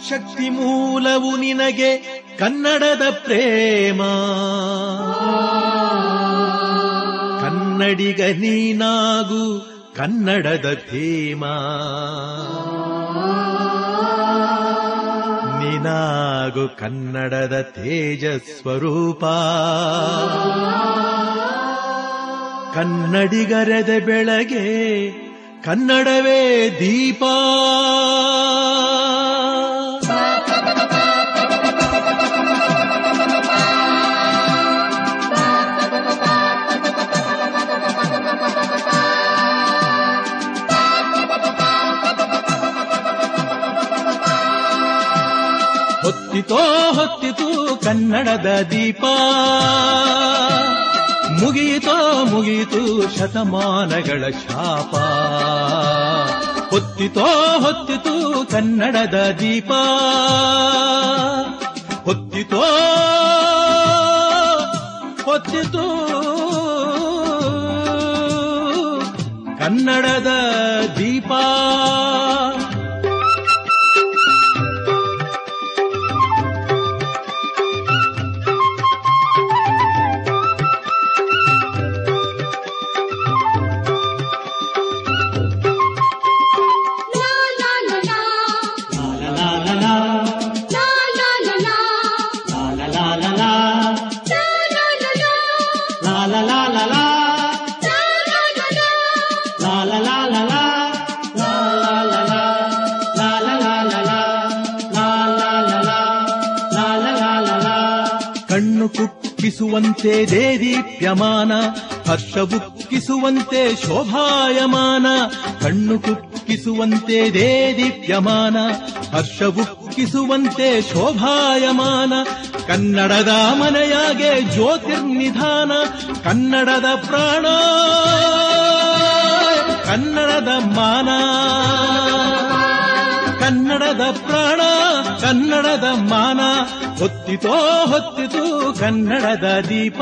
ಶಕ್ತಿ ಮೂಲವು ನಿನಗೆ ಕನ್ನಡದ ಪ್ರೇಮ, ಕನ್ನಡಿಗ ನೀನಾಗು ಕನ್ನಡದ ಧೀಮ, ನೀನಾಗು ಕನ್ನಡದ ತೇಜ ಸ್ವರೂಪ. ಕನ್ನಡಿಗರೆದೆ ಬೆಳಗ್ಗೆ ಕನ್ನಡವೇ ದೀಪ. ಹೊತ್ತಿತೋ ಹೊತ್ತಿತು ಕನ್ನಡದ ದೀಪ, ಮುಗಿಯಿತೋ ಮುಗಿಯಿತು ಶತಮಾನಗಳ ಶಾಪ. ಹೊತ್ತಿತೋ ಹೊತ್ತಿತು ಕನ್ನಡದ ದೀಪ, ಹೊತ್ತಿತೋ ಹೊತ್ತಿತು ಕನ್ನಡದ ದೀಪ. ಕಣ್ಣು ಕುಕ್ಕಿಸುವಂತೆ ದೇದೀಪ್ಯಮಾನ, ಹರ್ಷವುಕ್ಕಿಸುವಂತೆ ಶೋಭಾಯಮಾನ. ಕಣ್ಣು ಕುಕ್ಕಿಸುವಂತೆ ದೇದೀಪ್ಯಮಾನ, ಹರ್ಷವುಕ್ಕಿಸುವಂತೆ ಶೋಭಾಯಮಾನ. ಕನ್ನಡದ ಮನೆಯಾಗೆ ಜ್ಯೋತಿರ್ನಿಧಾನ, ಕನ್ನಡದ ಪ್ರಾಣ ಕನ್ನಡದ ಮಾನ. ಕನ್ನಡದ ಪ್ರಾಣ ಕನ್ನಡದ ಮಾನ, ಹೊತ್ತಿತೋ ಹೊತ್ತಿತು ಕನ್ನಡದ ದೀಪ.